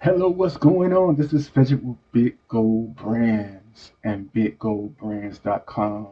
Hello, what's going on? This is Frederick with Big Gold Brands and BigGoldBrands.com.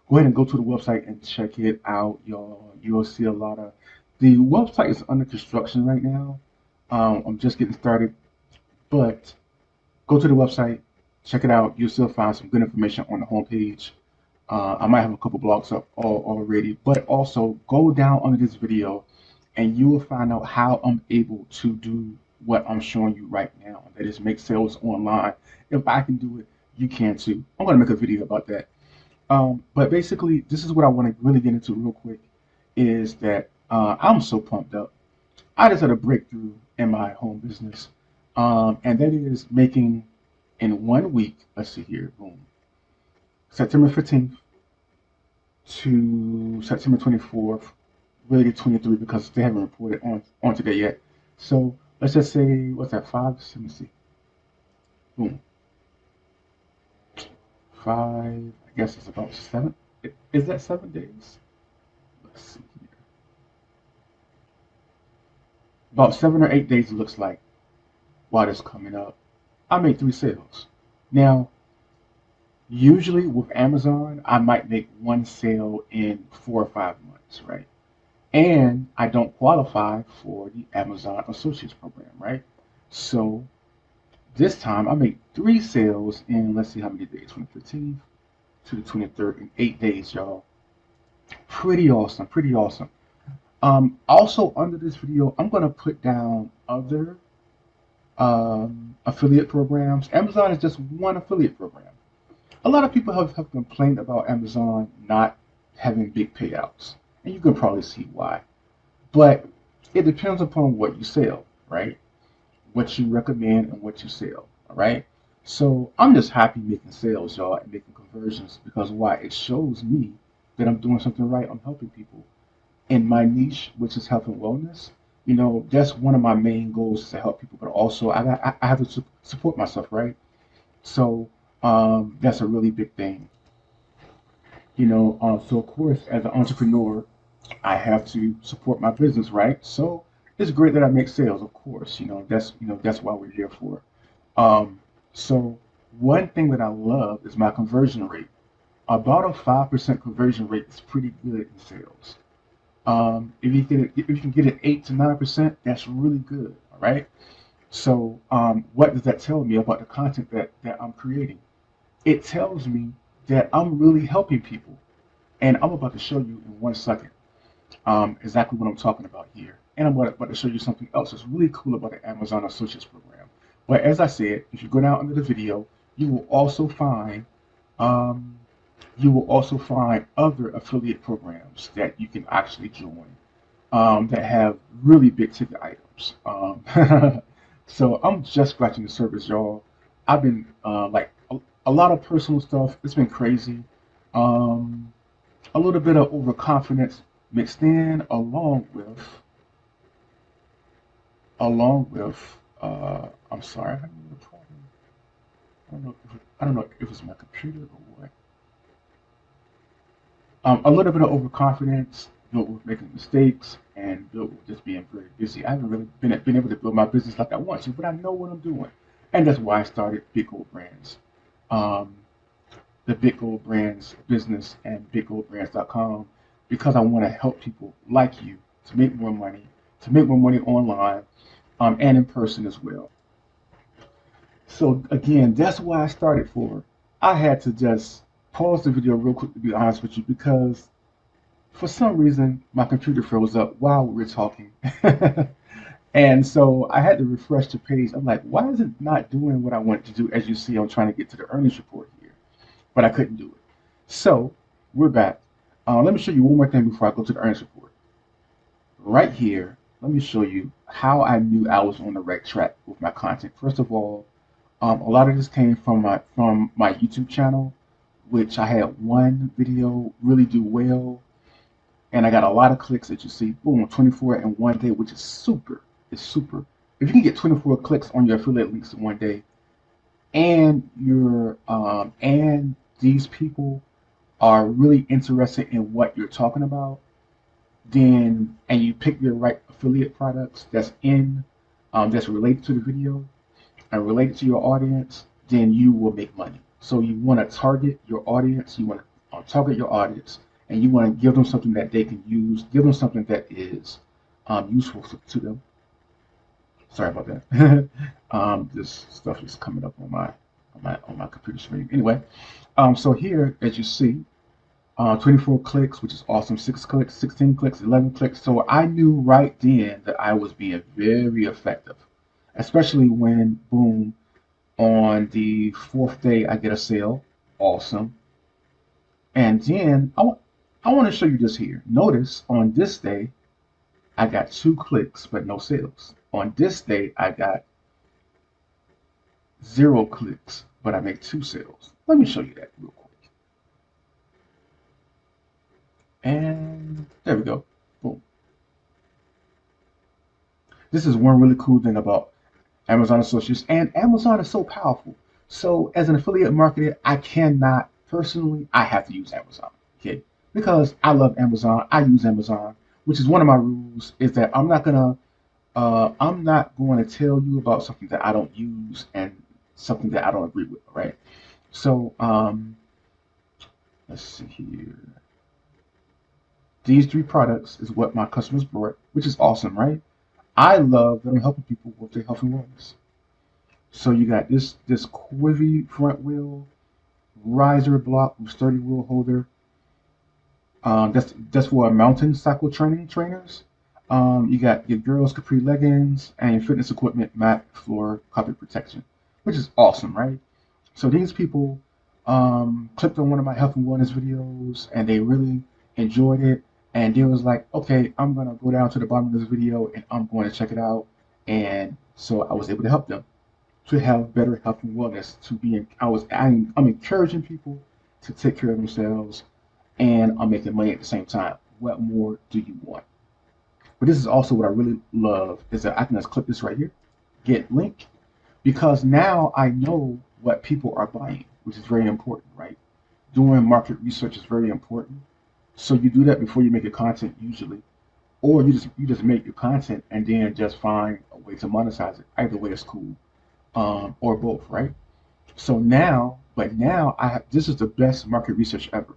Go ahead and go to the website and check it out, y'all. You'll see a lot of the website is under construction right now. I'm just getting started, but go to the website, check it out. You'll still find some good information on the homepage. I might have a couple blogs up already, but also go down under this video and you will find out how I'm able to do what I'm showing you right now. That is make sales online. If I can do it, you can too. I'm going to make a video about that. But basically, this is what I want to really get into real quick is that I'm so pumped up. I just had a breakthrough in my home business. And that is making in 1 week, let's see here, boom, September 15th to September 24th, really the 23 because they haven't reported on today yet. So let's just say, what's that, five? Let me see. Boom. Five, I guess it's about seven. Is that 7 days? Let's see here. About 7 or 8 days it looks like while it's coming up. I made 3 sales. Now, usually with Amazon, I might make one sale in 4 or 5 months, right? And I don't qualify for the Amazon Associates program, right? So this time I made 3 sales in, let's see how many days, from the 15th to the 23rd, in 8 days, y'all. Pretty awesome, pretty awesome. Also under this video, I'm gonna put down other affiliate programs. Amazon is just one affiliate program. A lot of people have complained about Amazon not having big payouts, and you can probably see why. But it depends upon what you sell, right? What you recommend and what you sell, all right? So I'm just happy making sales, y'all, and making conversions because why? It shows me that I'm doing something right. I'm helping people in my niche, which is health and wellness. You know, that's one of my main goals is to help people, but also I have to support myself, right? So that's a really big thing. So of course, as an entrepreneur, I have to support my business, right? So it's great that I make sales, of course. That's why we're here for. Um, so one thing that I love is my conversion rate. About a 5% conversion rate is pretty good in sales. If you can get it 8 to 9%, that's really good. All right. So what does that tell me about the content that I'm creating? It tells me that I'm really helping people, and I'm about to show you in 1 second exactly what I'm talking about here. And I'm about to show you something else that's really cool about the Amazon Associates program. But as I said, if you go down under the video, you will also find um, other affiliate programs that you can actually join that have really big ticket items. So I'm just scratching the surface, y'all. I've been a lot of personal stuff. It's been crazy. Um, a little bit of overconfidence mixed in along with I'm sorry, I had a problem. I don't know if it's my computer or what. A little bit of overconfidence built with making mistakes and built with just being very busy. I haven't really been able to build my business like I want to, but I know what I'm doing, and that's why I started Big Gold Brands. Um, the Big Gold Brands business and BigGoldBrands.com because I want to help people like you to make more money online, and in person as well. So again, that's why I started for. I had to just pause the video real quick to be honest with you because for some reason my computer froze up while we were talking. And so I had to refresh the page. I'm like, why is it not doing what I want to do? As you see, I'm trying to get to the earnings report here, but I couldn't do it. So we're back. Let me show you one more thing before I go to the earnings report. Right here, let me show you how I knew I was on the right track with my content. First of all, a lot of this came from my YouTube channel, which I had one video really do well, and I got a lot of clicks that you see. Boom, 24 in 1 day, which is super. It's super. If you can get 24 clicks on your affiliate links in 1 day, and these people are really interested in what you're talking about, and you pick your right affiliate products that's related to the video, and relate it to your audience, then you will make money. So you want to target your audience, you want to target your audience, and you want to give them something that they can use, give them something that is useful to them. Sorry about that. This stuff is coming up on my computer screen. Anyway, so here, as you see, 24 clicks, which is awesome. 6 clicks, 16 clicks, 11 clicks. So I knew right then that I was being very effective, especially when, boom, on the fourth day I get a sale. Awesome. And then I want to show you this here. Notice on this day I got 2 clicks but no sales. On this day I got 0 clicks but I make 2 sales. Let me show you that real quick. And there we go. Boom. This is one really cool thing about Amazon Associates, and Amazon is so powerful. So as an affiliate marketer, I cannot personally, I have to use Amazon, okay? Because I love Amazon, I use Amazon, which is one of my rules, is that I'm not going to tell you about something that I don't use and something that I don't agree with, right? So let's see here. These 3 products is what my customers bought, which is awesome, right? I love that I'm helping people with their health and wellness. So you got this Quivi front wheel, riser block with sturdy wheel holder. That's for mountain cycle trainers. You got your girls capri leggings and your fitness equipment mat floor carpet protection, which is awesome, right? So these people clicked on one of my health and wellness videos and they really enjoyed it. And they was like, okay, I'm gonna go down to the bottom of this video and I'm going to check it out. And so I was able to help them to have better health and wellness. I'm encouraging people to take care of themselves, and I'm making money at the same time. What more do you want? But this is also what I really love is that I can just click this right here, get link, because now I know what people are buying, which is very important, right? Doing market research is very important. So you do that before you make your content usually, or you just make your content and then just find a way to monetize it. Either way is cool, or both, right? But now this is the best market research ever,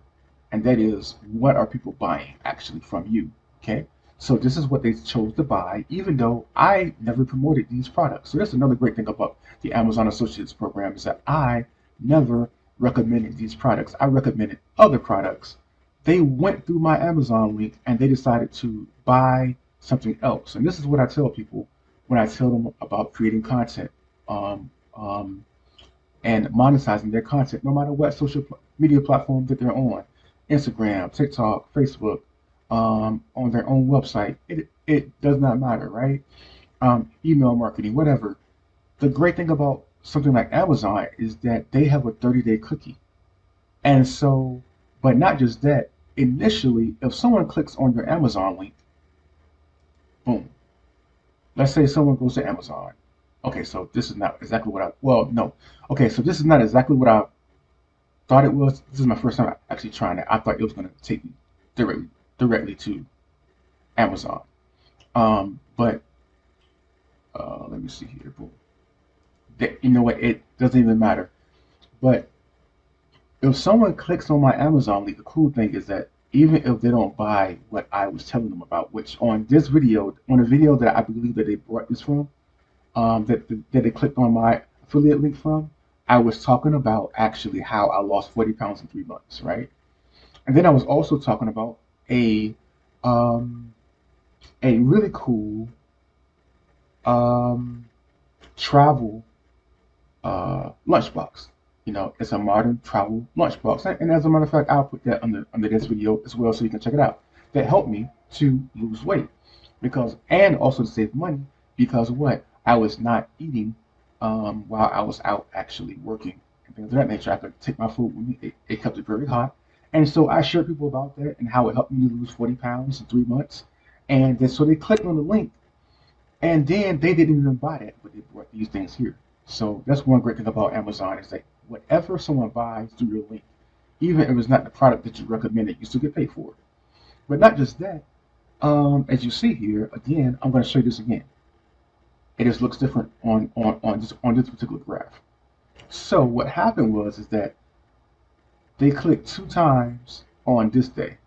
and that is what are people buying actually from you, okay? So this is what they chose to buy, even though I never promoted these products. So that's another great thing about the Amazon Associates program is that I never recommended these products. I recommended other products. They went through my Amazon link and they decided to buy something else. And this is what I tell people when I tell them about creating content. Um, um, and monetizing their content, no matter what social media platform that they're on, Instagram, TikTok, Facebook, on their own website. It does not matter, right? Email marketing, whatever. The great thing about something like Amazon is that they have a 30-day cookie, and so, but not just that. Initially, if someone clicks on your Amazon link, boom. Let's say someone goes to Amazon. Okay, so this is not exactly what well, no. Okay, so this is not exactly what I thought it was. This is my first time actually trying it. I thought it was going to take me directly to Amazon. But let me see here. Boom. You know what? It doesn't even matter. But if someone clicks on my Amazon link, the cool thing is that even if they don't buy what I was telling them about, which on this video, on a video that I believe that they brought this from, that they clicked on my affiliate link from, I was talking about actually how I lost 40 pounds in 3 months, right? And then I was also talking about a um, a really cool um, travel lunchbox. You know, it's a modern travel lunchbox. And as a matter of fact, I'll put that under this video as well so you can check it out. That helped me to lose weight and also to save money because what? I was not eating while I was out actually working and things of that nature. I could take my food with me. It kept it very hot. And so I shared people about that and how it helped me lose 40 pounds in 3 months. And then, so they clicked on the link and then they didn't even buy that, but they bought these things here. So that's one great thing about Amazon is that whatever someone buys through your link, even if it's not the product that you recommended, you still get paid for it. But not just that, as you see here, again, I'm going to show you this again. It just looks different on this particular graph. So what happened was is that they clicked 2 times on this day.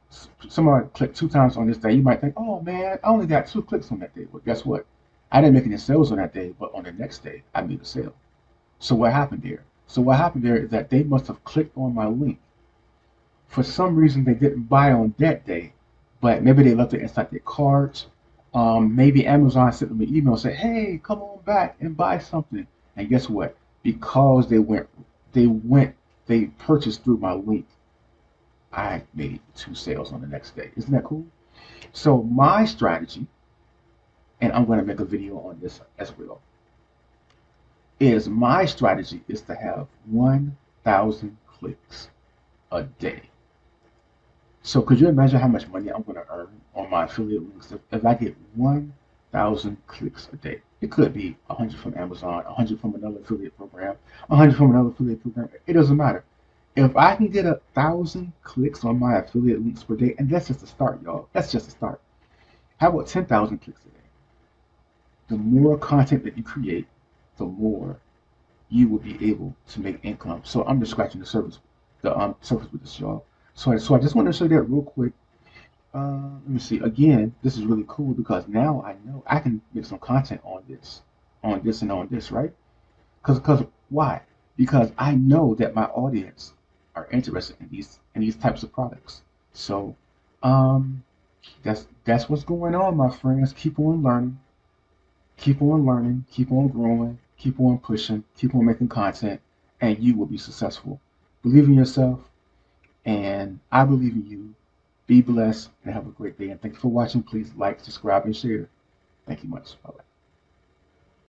Somebody clicked 2 times on this day. You might think, oh man, I only got 2 clicks on that day. Well, guess what? I didn't make any sales on that day, but on the next day, I made a sale. So what happened there? So what happened there is that they must have clicked on my link. For some reason, they didn't buy on that day, but maybe they left it inside their carts. Maybe Amazon sent them an email and said, "Hey, come on back and buy something." And guess what? Because they they purchased through my link. I made 2 sales on the next day. Isn't that cool? So my strategy, and I'm going to make a video on this as well, is my strategy is to have 1,000 clicks a day. So could you imagine how much money I'm going to earn on my affiliate links if I get 1,000 clicks a day? It could be 100 from Amazon, 100 from another affiliate program, 100 from another affiliate program. It doesn't matter. If I can get 1,000 clicks on my affiliate links per day, and that's just a start, y'all. That's just a start. How about 10,000 clicks a day? The more content that you create, the more you will be able to make income. So I'm just scratching the surface with this, y'all. So I just want to show you that real quick. Let me see. Again, this is really cool because now I know I can make some content on this, and on this, right? Because why? Because I know that my audience are interested in these types of products. So um, that's what's going on, my friends. Keep on learning, keep on growing, keep on pushing, keep on making content, and you will be successful. Believe in yourself, and I believe in you. Be blessed and have a great day. And thank you for watching. Please like, subscribe, and share. Thank you much. Bye bye.